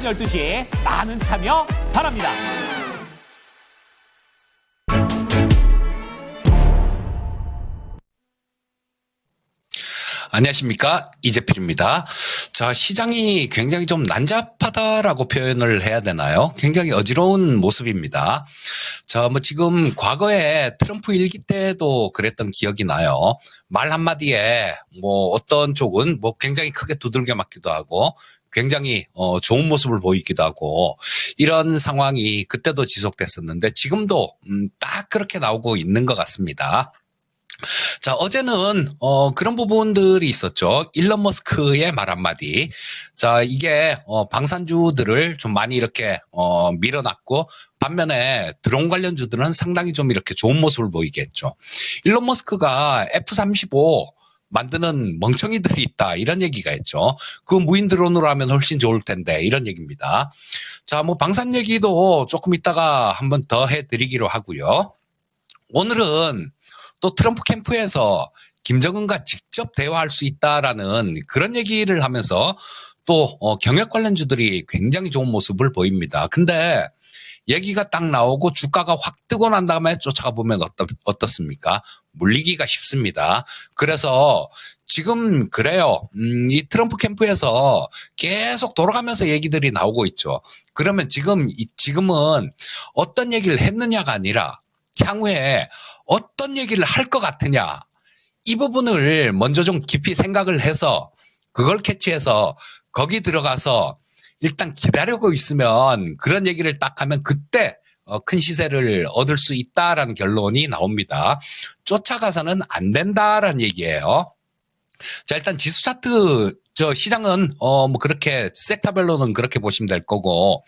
오전 12시 많은 참여 바랍니다. 안녕하십니까, 이재필입니다. 자, 시장이 굉장히 좀 난잡하다라고 표현을 해야 되나요? 굉장히 어지러운 모습입니다. 자, 뭐 지금 과거에 트럼프 일기 때도 그랬던 기억이 나요. 말 한마디에 뭐 어떤 쪽은 뭐 굉장히 크게 두들겨 맞기도 하고 굉장히 좋은 모습을 보이기도 하고 이런 상황이 그때도 지속됐었는데 지금도 딱 그렇게 나오고 있는 것 같습니다. 자, 어제는 그런 부분들이 있었죠. 일론 머스크의 말 한마디. 자, 이게 방산주들을 좀 많이 이렇게 밀어놨고 반면에 드론 관련주들은 상당히 좀 이렇게 좋은 모습을 보이게 했죠. 일론 머스크가 F-35 만드는 멍청이들이 있다, 이런 얘기가 있죠. 그 무인 드론으로 하면 훨씬 좋을 텐데, 이런 얘기입니다. 자, 뭐 방산 얘기도 조금 이따가 한번 더 해드리기로 하고요. 오늘은 또 트럼프 캠프에서 김정은과 직접 대화할 수 있다라는 그런 얘기를 하면서 또 경역 관련주들이 굉장히 좋은 모습을 보입니다. 근데 얘기가 딱 나오고 주가가 확 뜨고 난 다음에 쫓아가 보면 어떻습니까? 물리기가 쉽습니다. 그래서 지금 그래요. 이 트럼프 캠프에서 계속 돌아가면서 얘기들이 나오고 있죠. 그러면 지금은 어떤 얘기를 했느냐가 아니라 향후에 어떤 얘기를 할 것 같으냐, 이 부분을 먼저 좀 깊이 생각을 해서 그걸 캐치해서 거기 들어가서 일단 기다리고 있으면 그런 얘기를 딱 하면 그때 큰 시세를 얻을 수 있다라는 결론이 나옵니다. 쫓아가서는 안 된다라는 얘기예요. 자, 일단 지수 차트, 시장은 뭐 그렇게 섹터별로는 그렇게 보시면 될 거고,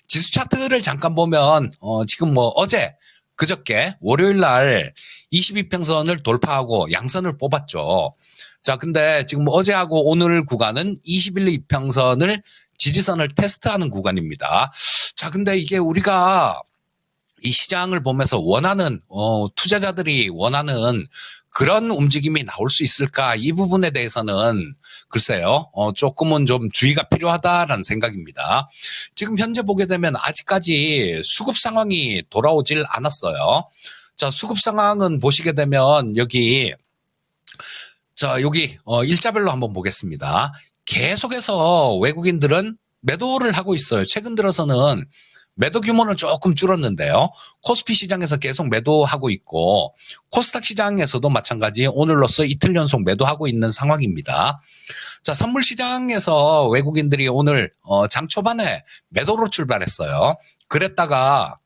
지수 차트를 잠깐 보면 지금 뭐 어제 그저께 월요일 날 22평선을 돌파하고 양선을 뽑았죠. 자, 근데 지금 어제하고 오늘 구간은 21평선을 지지선을 테스트하는 구간입니다. 자, 근데 이게 우리가 이 시장을 보면서 원하는 투자자들이 원하는 그런 움직임이 나올 수 있을까? 이 부분에 대해서는 글쎄요, 조금은 좀 주의가 필요하다라는 생각입니다. 지금 현재 보게 되면 아직까지 수급 상황이 돌아오질 않았어요. 자, 수급 상황은 보시게 되면 여기 일자별로 한번 보겠습니다. 계속해서 외국인들은 매도를 하고 있어요. 최근 들어서는 매도 규모는 조금 줄었는데요. 코스피 시장에서 계속 매도하고 있고 코스닥 시장에서도 마찬가지 오늘로써 이틀 연속 매도하고 있는 상황입니다. 자, 선물 시장에서 외국인들이 오늘 장 초반에 매도로 출발했어요. 그랬다가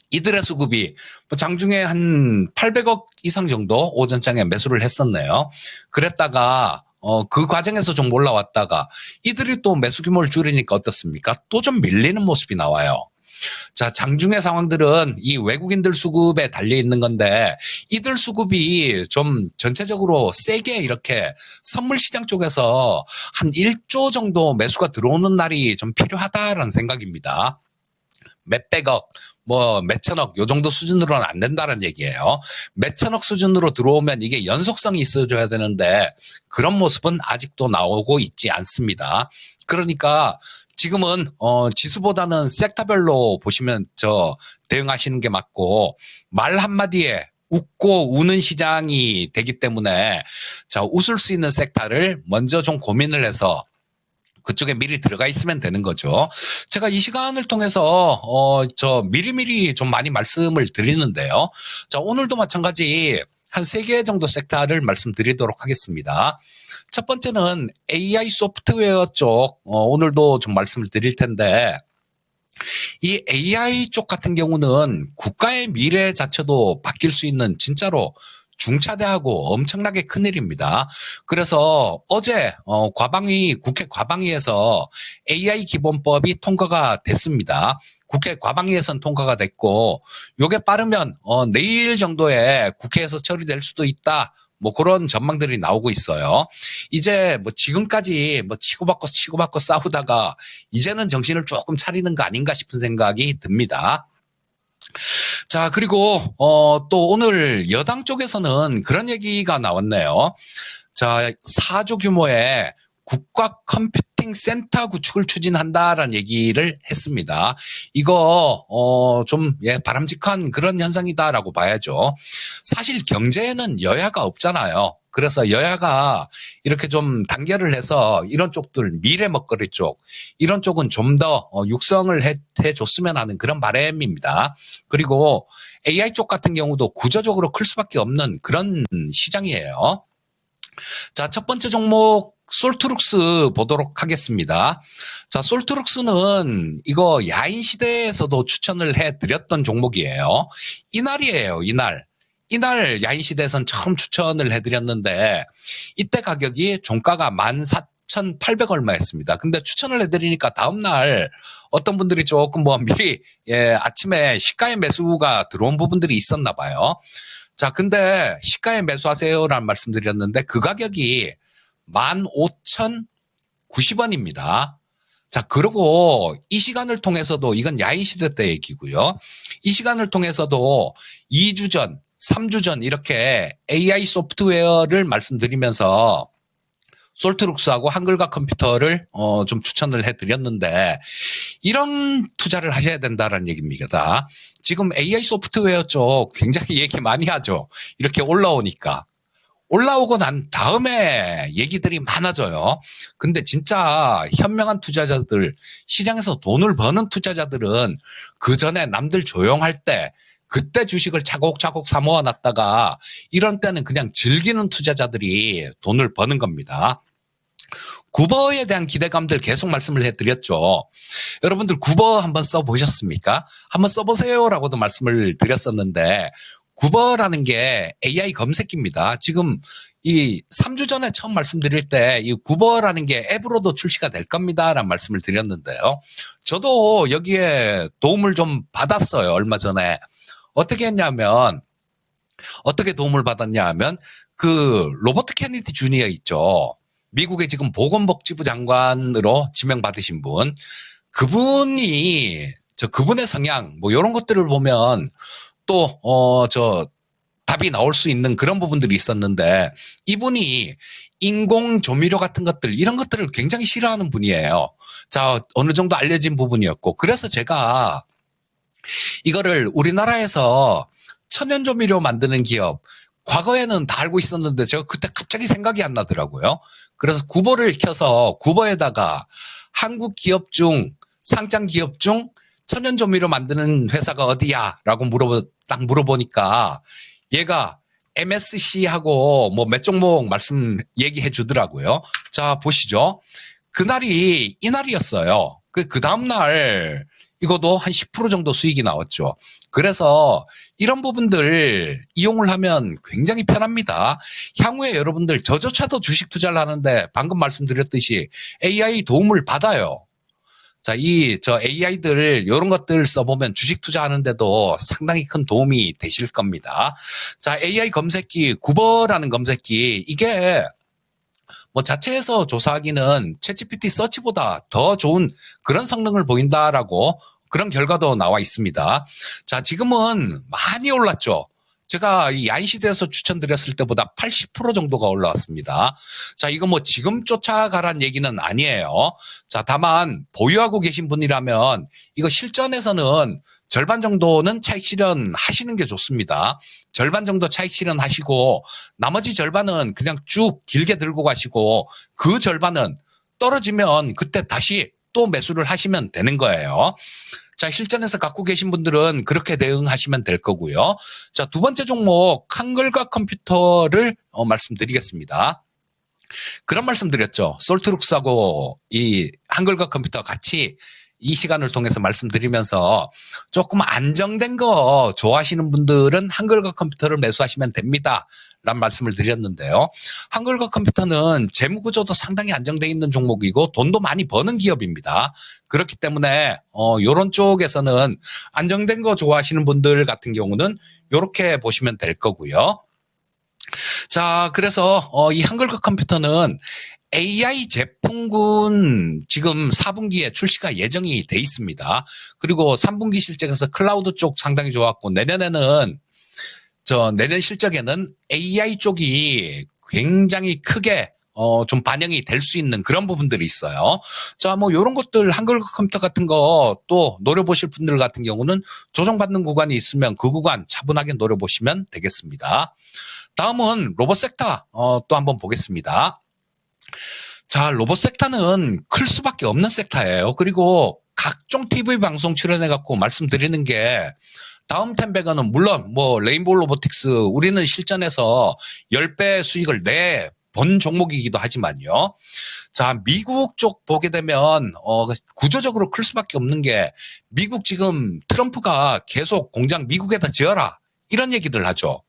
이들의 수급이 장중에 한 800억 이상 정도 오전장에 매수를 했었네요. 그랬다가 그 과정에서 좀 올라왔다가 이들이 또 매수 규모를 줄이니까 어떻습니까? 또 좀 밀리는 모습이 나와요. 자, 장중의 상황들은 이 외국인들 수급에 달려 있는 건데 이들 수급이 좀 전체적으로 세게 이렇게 선물 시장 쪽에서 한 1조 정도 매수가 들어오는 날이 좀 필요하다라는 생각입니다. 몇백억, 뭐 몇천억 요 정도 수준으로는 안 된다는 얘기예요. 몇천억 수준으로 들어오면 이게 연속성이 있어줘야 되는데 그런 모습은 아직도 나오고 있지 않습니다. 그러니까 지금은 지수보다는 섹터별로 보시면 대응하시는 게 맞고 말 한마디에 웃고 우는 시장이 되기 때문에 자, 웃을 수 있는 섹터를 먼저 좀 고민을 해서 그쪽에 미리 들어가 있으면 되는 거죠. 제가 이 시간을 통해서 미리미리 좀 많이 말씀을 드리는데요. 자, 오늘도 마찬가지 한 3개 정도 섹터를 말씀드리도록 하겠습니다. 첫 번째는 AI 소프트웨어 쪽 오늘도 좀 말씀을 드릴 텐데 이 AI 쪽 같은 경우는 국가의 미래 자체도 바뀔 수 있는 진짜로 중차대하고 엄청나게 큰일입니다. 그래서 어제 국회 과방위에서 AI 기본법이 통과가 됐습니다. 국회 과방위에서는 통과가 됐고 요게 빠르면 내일 정도에 국회에서 처리될 수도 있다. 뭐 그런 전망들이 나오고 있어요. 이제 뭐 지금까지 뭐 치고받고 싸우다가 이제는 정신을 조금 차리는 거 아닌가 싶은 생각이 듭니다. 자, 그리고 또 오늘 여당 쪽에서는 그런 얘기가 나왔네요. 자, 4조 규모의 국가 컴퓨팅 마케팅 센터 구축을 추진한다라는 얘기를 했습니다. 이거 좀 바람직한 그런 현상이다라고 봐야죠. 사실 경제에는 여야가 없잖아요. 그래서 여야가 이렇게 좀 단결을 해서 이런 쪽들 미래 먹거리 쪽 이런 쪽은 좀 더 육성을 해줬으면 하는 그런 바람입니다. 그리고 AI 쪽 같은 경우도 구조적으로 클 수밖에 없는 그런 시장이에요. 자, 첫 번째 종목 솔트룩스 보도록 하겠습니다. 자, 솔트룩스는 이거 야인 시대에서도 추천을 해드렸던 종목이에요. 이날이에요, 이날. 이날 야인 시대에선 처음 추천을 해드렸는데 이때 가격이 종가가 14,800 얼마였습니다. 근데 추천을 해드리니까 다음날 어떤 분들이 조금 미리 아침에 시가에 매수가 들어온 부분들이 있었나 봐요. 자, 근데 시가에 매수하세요라는 말씀드렸는데 그 가격이 15,090원입니다. 자, 그리고 이 시간을 통해서도 이건 야인 시대 때 얘기고요. 이 시간을 통해서도 2주 전, 3주 전 이렇게 AI 소프트웨어를 말씀드리면서 솔트룩스하고 한글과 컴퓨터를 좀 추천을 해드렸는데 이런 투자를 하셔야 된다는 얘기입니다. 지금 AI 소프트웨어 쪽 굉장히 얘기 많이 하죠. 이렇게 올라오니까. 올라오고 난 다음에 얘기들이 많아져요. 근데 진짜 현명한 투자자들, 시장에서 돈을 버는 투자자들은 그 전에 남들 조용할 때 그때 주식을 차곡차곡 사 모아놨다가 이런 때는 그냥 즐기는 투자자들이 돈을 버는 겁니다. 구버에 대한 기대감들 계속 말씀을 해드렸죠. 여러분들 구버 한번 써보셨습니까? 한번 써보세요라고도 말씀을 드렸었는데 구버라는 게 AI 검색기입니다. 지금 이 3주 전에 처음 말씀드릴 때 이 구버라는 게 앱으로도 출시가 될 겁니다라는 말씀을 드렸는데요. 저도 여기에 도움을 좀 받았어요. 얼마 전에. 어떻게 했냐면 어떻게 도움을 받았냐 하면 그 로버트 케네디 주니어 있죠. 미국의 지금 보건복지부 장관으로 지명받으신 분. 그분이 그분의 성향 이런 것들을 보면 또 답이 나올 수 있는 그런 부분들이 있었는데 이분이 인공 조미료 같은 것들 이런 것들을 굉장히 싫어하는 분이에요. 자, 어느 정도 알려진 부분이었고 그래서 제가 이거를 우리나라에서 천연 조미료 만드는 기업 과거에는 다 알고 있었는데 제가 그때 갑자기 생각이 안 나더라고요. 그래서 구버를 켜서 구버에다가 한국 기업 중 상장 기업 중 천연 조미료 만드는 회사가 어디야? 라고 물어보니까 얘가 MSC하고 몇 종목 말씀 얘기해 주더라고요. 자, 보시죠. 그날이 이날이었어요. 그 다음날 이것도 한 10% 정도 수익이 나왔죠. 그래서 이런 부분들 이용을 하면 굉장히 편합니다. 향후에 여러분들 저조차도 주식 투자를 하는데 방금 말씀드렸듯이 AI 도움을 받아요. 자, 저 AI들 이런 것들 써보면 주식 투자하는데도 상당히 큰 도움이 되실 겁니다. 자, AI 검색기 구버라는 검색기 이게 자체에서 조사하기는 챗GPT 서치보다 더 좋은 그런 성능을 보인다라고 그런 결과도 나와 있습니다. 자, 지금은 많이 올랐죠. 제가 이 야인시대에서 추천드렸을 때보다 80% 정도가 올라왔습니다. 자, 이거 지금 쫓아가란 얘기는 아니에요. 자, 다만 보유하고 계신 분이라면 이거 실전에서는 절반 정도는 차익 실현 하시는 게 좋습니다. 절반 정도 차익 실현 하시고 나머지 절반은 그냥 쭉 길게 들고 가시고 그 절반은 떨어지면 그때 다시 또 매수를 하시면 되는 거예요. 자, 실전에서 갖고 계신 분들은 그렇게 대응하시면 될 거고요. 자, 두 번째 종목 한글과 컴퓨터를 말씀드리겠습니다. 그런 말씀 드렸죠. 솔트룩스하고 이 한글과 컴퓨터 같이 이 시간을 통해서 말씀드리면서 조금 안정된 거 좋아하시는 분들은 한글과 컴퓨터를 매수하시면 됩니다. 라는 말씀을 드렸는데요. 한글과 컴퓨터는 재무구조도 상당히 안정되어 있는 종목이고 돈도 많이 버는 기업입니다. 그렇기 때문에 이런 쪽에서는 안정된 거 좋아하시는 분들 같은 경우는 이렇게 보시면 될 거고요. 자, 그래서 이 한글과 컴퓨터는 AI 제품군 지금 4분기에 출시가 예정이 돼 있습니다. 그리고 3분기 실적에서 클라우드 쪽 상당히 좋았고 내년에는 내년 실적에는 AI 쪽이 굉장히 크게 좀 반영이 될 수 있는 그런 부분들이 있어요. 자, 뭐 요런 것들 한글 컴퓨터 같은 거 또 노려보실 분들 같은 경우는 조정받는 구간이 있으면 그 구간 차분하게 노려보시면 되겠습니다. 다음은 로봇 섹터 또 한번 보겠습니다. 자, 로봇 섹터는 클 수밖에 없는 섹터예요. 그리고 각종 TV 방송 출연해갖고 말씀드리는 게 다음 10배가는 물론 뭐 레인보우 로보틱스 우리는 실전에서 10배 수익을 내본 종목이기도 하지만요. 자, 미국 쪽 보게 되면 구조적으로 클 수밖에 없는 게 미국 지금 트럼프가 계속 공장 미국에다 지어라 이런 얘기들 하죠.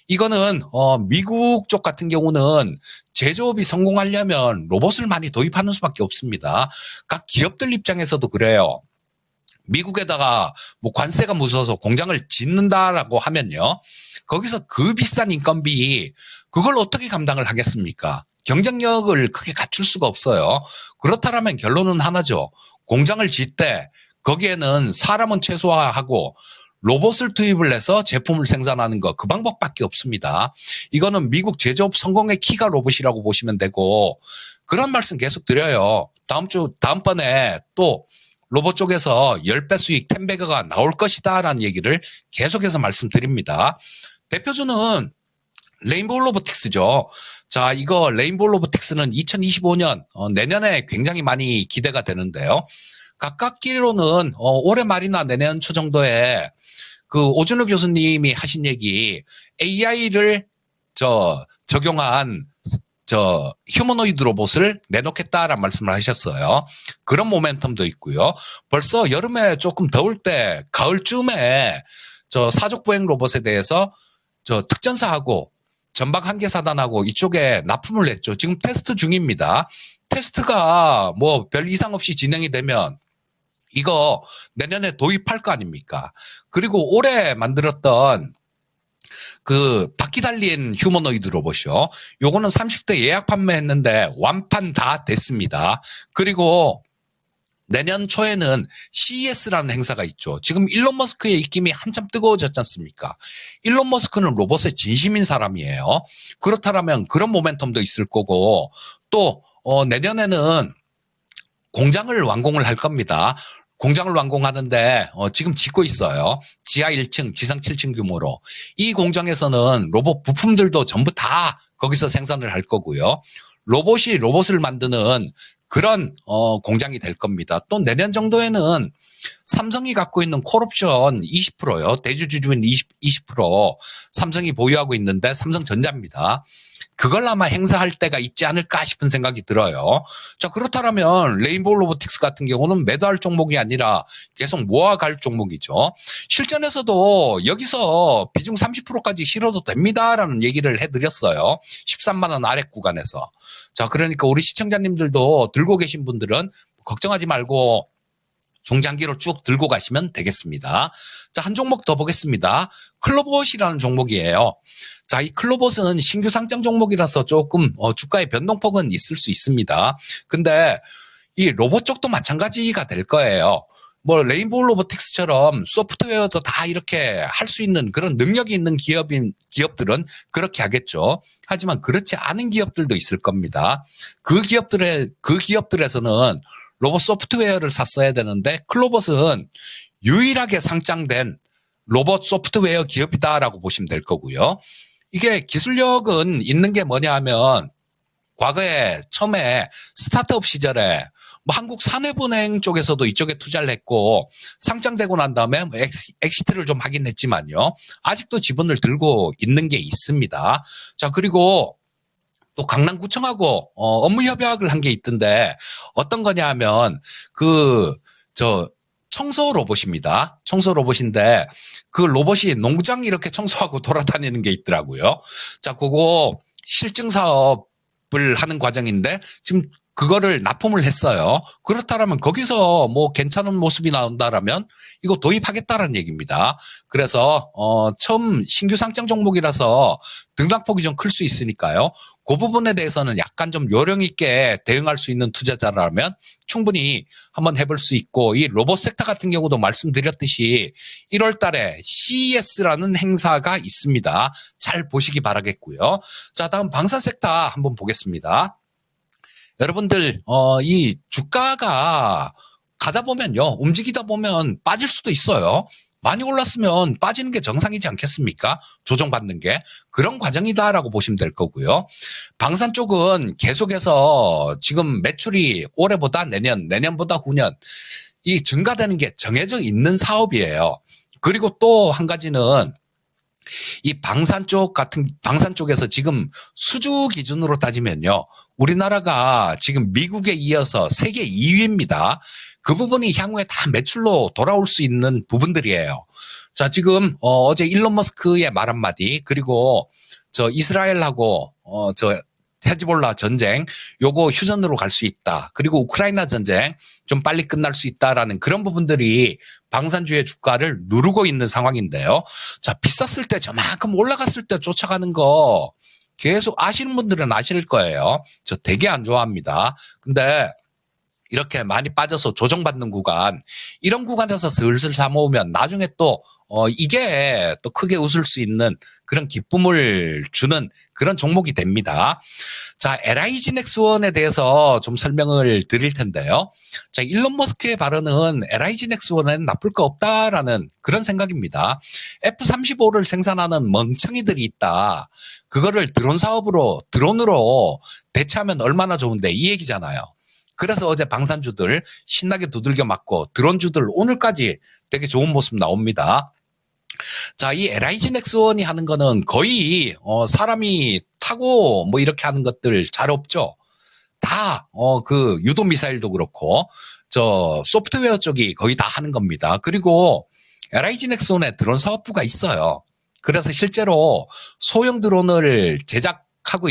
이거는 미국 쪽 같은 경우는 제조업이 성공하려면 로봇을 많이 도입하는 수밖에 없습니다. 각 기업들 입장에서도 그래요. 미국에다가 뭐 관세가 무서워서 공장을 짓는다라고 하면요. 거기서 그 비싼 인건비 그걸 어떻게 감당을 하겠습니까? 경쟁력을 크게 갖출 수가 없어요. 그렇다면 결론은 하나죠. 공장을 짓 때 거기에는 사람은 최소화하고 로봇을 투입을 해서 제품을 생산하는 거 그 방법밖에 없습니다. 이거는 미국 제조업 성공의 키가 로봇이라고 보시면 되고 그런 말씀 계속 드려요. 다음번에 또 로봇 쪽에서 10배 수익 10배가 나올 것이다 라는 얘기를 계속해서 말씀드립니다. 대표주는 레인보우 로보틱스죠. 자, 이거 레인보우 로보틱스는 2025년 내년에 굉장히 많이 기대가 되는데요. 가깝기로는 올해 말이나 내년 초 정도에 그 오준호 교수님이 하신 얘기 AI를 적용한 휴머노이드 로봇을 내놓겠다라는 말씀을 하셨어요. 그런 모멘텀도 있고요. 벌써 여름에 조금 더울 때 가을쯤에 사족 보행 로봇에 대해서 특전사하고 전방 한계사단하고 이쪽에 납품을 했죠. 지금 테스트 중입니다. 테스트가 뭐 별 이상 없이 진행이 되면 이거 내년에 도입할 거 아닙니까? 그리고 올해 만들었던 그 바퀴 달린 휴머노이드 로봇이요. 요거는 30대 예약 판매했는데 완판 다 됐습니다. 그리고 내년 초에는 CES라는 행사가 있죠. 지금 일론 머스크의 입김이 한참 뜨거워졌지 않습니까? 일론 머스크는 로봇의 진심인 사람이에요. 그렇다면 그런 모멘텀도 있을 거고 또 내년에는 공장을 완공을 할 겁니다. 공장을 완공하는데 지금 짓고 있어요. 지하 1층, 지상 7층 규모로. 이 공장에서는 로봇 부품들도 전부 다 거기서 생산을 할 거고요. 로봇이 로봇을 만드는 그런 공장이 될 겁니다. 또 내년 정도에는 삼성이 갖고 있는 콜옵션 20%요. 대주주주인 20% 삼성이 보유하고 있는데 삼성전자입니다. 그걸 아마 행사할 때가 있지 않을까 싶은 생각이 들어요. 자, 그렇다면 레인보우 로보틱스 같은 경우는 매도할 종목이 아니라 계속 모아갈 종목이죠. 실전에서도 여기서 비중 30%까지 실어도 됩니다라는 얘기를 해드렸어요. 13만 원 아래 구간에서. 자, 그러니까 우리 시청자님들도 들고 계신 분들은 걱정하지 말고 중장기로 쭉 들고 가시면 되겠습니다. 자, 한 종목 더 보겠습니다. 클로봇이라는 종목이에요. 자, 이 클로봇은 신규 상장 종목이라서 조금 주가의 변동폭은 있을 수 있습니다. 근데 이 로봇 쪽도 마찬가지가 될 거예요. 뭐 레인보우 로보틱스처럼 소프트웨어도 다 이렇게 할 수 있는 그런 능력이 있는 기업들은 그렇게 하겠죠. 하지만 그렇지 않은 기업들도 있을 겁니다. 그 기업들에서는 로봇 소프트웨어를 샀어야 되는데 클로봇은 유일하게 상장된 로봇 소프트웨어 기업이다라고 보시면 될 거고요. 이게 기술력은 있는 게 뭐냐 하면 과거에 처음에 스타트업 시절에 뭐 한국 산업은행 쪽에서도 이쪽에 투자를 했고 상장되고 난 다음에 뭐 엑시트를 좀 하긴 했지만요. 아직도 지분을 들고 있는 게 있습니다. 자, 그리고 또 강남구청하고 업무 협약을 한 게 있던데 어떤 거냐 하면 청소 로봇입니다. 청소 로봇인데 그 로봇이 농장 이렇게 청소하고 돌아다니는 게 있더라고요. 자, 그거 실증 사업을 하는 과정인데 지금 그거를 납품을 했어요. 그렇다면 거기서 뭐 괜찮은 모습이 나온다라면 이거 도입하겠다라는 얘기입니다. 그래서 처음 신규 상장 종목이라서 등락폭이 좀 클 수 있으니까요. 그 부분에 대해서는 약간 좀 요령 있게 대응할 수 있는 투자자라면 충분히 한번 해볼 수 있고 이 로봇 섹터 같은 경우도 말씀드렸듯이 1월 달에 CES라는 행사가 있습니다. 잘 보시기 바라겠고요. 자, 다음 방산 섹터 한번 보겠습니다. 여러분들 이 주가가 가다 보면요, 움직이다 보면 빠질 수도 있어요. 많이 올랐으면 빠지는 게 정상이지 않겠습니까? 조정받는 게. 그런 과정이다라고 보시면 될 거고요. 방산 쪽은 계속해서 지금 매출이 올해보다 내년, 내년보다 후년 이 증가되는 게 정해져 있는 사업이에요. 그리고 또 한 가지는 이 방산 쪽에서 지금 수주 기준으로 따지면요, 우리나라가 지금 미국에 이어서 세계 2위입니다. 그 부분이 향후에 다 매출로 돌아올 수 있는 부분들이에요. 자, 지금 어제 일론 머스크의 말 한마디, 그리고 저 이스라엘하고 저 헤즈볼라 전쟁 요거 휴전으로 갈 수 있다. 그리고 우크라이나 전쟁 좀 빨리 끝날 수 있다라는 그런 부분들이 방산주의 주가를 누르고 있는 상황인데요. 자, 비쌌을 때 저만큼 올라갔을 때 쫓아가는 거 계속 아시는 분들은 아실 거예요. 저 되게 안 좋아합니다. 근데 이렇게 많이 빠져서 조정받는 구간, 이런 구간에서 슬슬 사모으면 나중에 또 이게 또 크게 웃을 수 있는 그런 기쁨을 주는 그런 종목이 됩니다. 자, LIG 넥스원에 대해서 좀 설명을 드릴 텐데요. 자, 일론 머스크의 발언은 LIG 넥스원에는 나쁠 거 없다라는 그런 생각입니다. F-35를 생산하는 멍청이들이 있다. 그거를 드론으로 대체하면 얼마나 좋은데, 이 얘기잖아요. 그래서 어제 방산주들 신나게 두들겨 맞고 드론주들 오늘까지 되게 좋은 모습 나옵니다. 자, 이 LIG 넥스원이 하는 거는 거의 사람이 타고 뭐 이렇게 하는 것들 잘 없죠. 다 그 유도 미사일도 그렇고 저 소프트웨어 쪽이 거의 다 하는 겁니다. 그리고 LIG 넥스원에 드론 사업부가 있어요. 그래서 실제로 소형 드론을 제작하고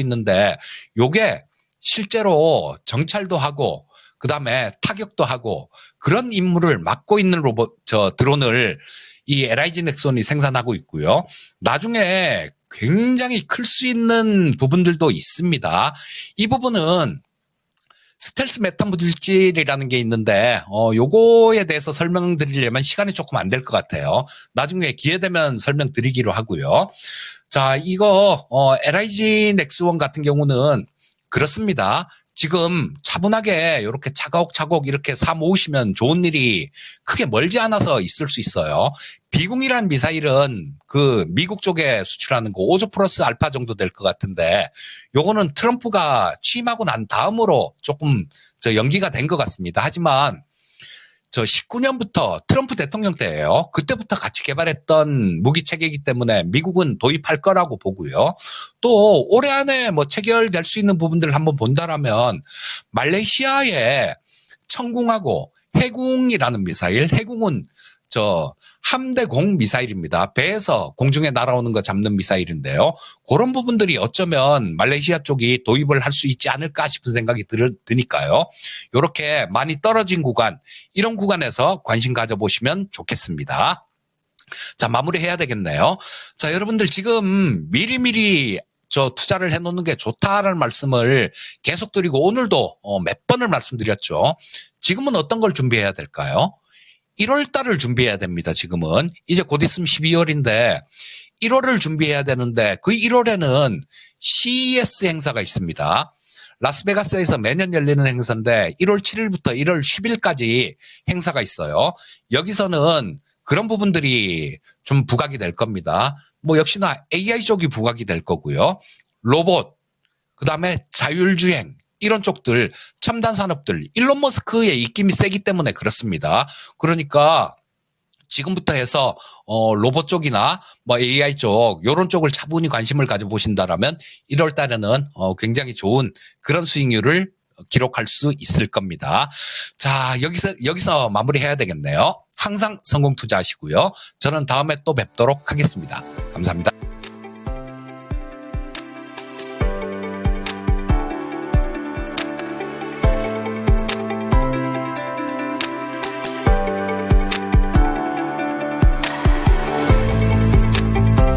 있는데 요게 실제로 정찰도 하고 그다음에 타격도 하고 그런 임무를 맡고 있는 드론을 이 LIG 넥스원이 생산하고 있고요. 나중에 굉장히 클 수 있는 부분들도 있습니다. 이 부분은 스텔스 메타 물질이라는 게 있는데 요거에 대해서 설명드리려면 시간이 조금 안 될 것 같아요. 나중에 기회 되면 설명드리기로 하고요. 자, 이거 LIG 넥스원 같은 경우는 그렇습니다. 지금 차분하게 이렇게 차곡차곡 이렇게 사 모으시면 좋은 일이 크게 멀지 않아서 있을 수 있어요. 비공이라는 미사일은 그 미국 쪽에 수출하는 거 5조 플러스 알파 정도 될 것 같은데 요거는 트럼프가 취임하고 난 다음으로 조금 연기가 된 것 같습니다. 하지만 저 19년부터 트럼프 대통령 때예요. 그때부터 같이 개발했던 무기 체계이기 때문에 미국은 도입할 거라고 보고요. 또 올해 안에 뭐 체결될 수 있는 부분들을 한번 본다라면 말레이시아의 청궁하고 해궁이라는 미사일, 해궁은 저 함대공 미사일입니다. 배에서 공중에 날아오는 거 잡는 미사일인데요. 그런 부분들이 어쩌면 말레이시아 쪽이 도입을 할 수 있지 않을까 싶은 생각이 드니까요. 이렇게 많이 떨어진 구간, 이런 구간에서 관심 가져보시면 좋겠습니다. 자, 마무리해야 되겠네요. 자, 여러분들 지금 미리미리 투자를 해놓는 게 좋다라는 말씀을 계속 드리고 오늘도 몇 번을 말씀드렸죠. 지금은 어떤 걸 준비해야 될까요? 1월 달을 준비해야 됩니다. 지금은 이제 곧 있으면 12월인데 1월을 준비해야 되는데 그 1월에는 CES 행사가 있습니다. 라스베가스에서 매년 열리는 행사인데 1월 7일부터 1월 10일까지 행사가 있어요. 여기서는 그런 부분들이 좀 부각이 될 겁니다. 뭐 역시나 AI 쪽이 부각이 될 거고요. 로봇, 그다음에 자율주행, 이런 쪽들, 첨단 산업들, 일론 머스크의 입김이 세기 때문에 그렇습니다. 그러니까 지금부터 해서 로봇 쪽이나 뭐 AI 쪽 이런 쪽을 차분히 관심을 가져보신다라면 1월 달에는 굉장히 좋은 그런 수익률을 기록할 수 있을 겁니다. 자, 여기서 마무리해야 되겠네요. 항상 성공 투자하시고요. 저는 다음에 또 뵙도록 하겠습니다. 감사합니다.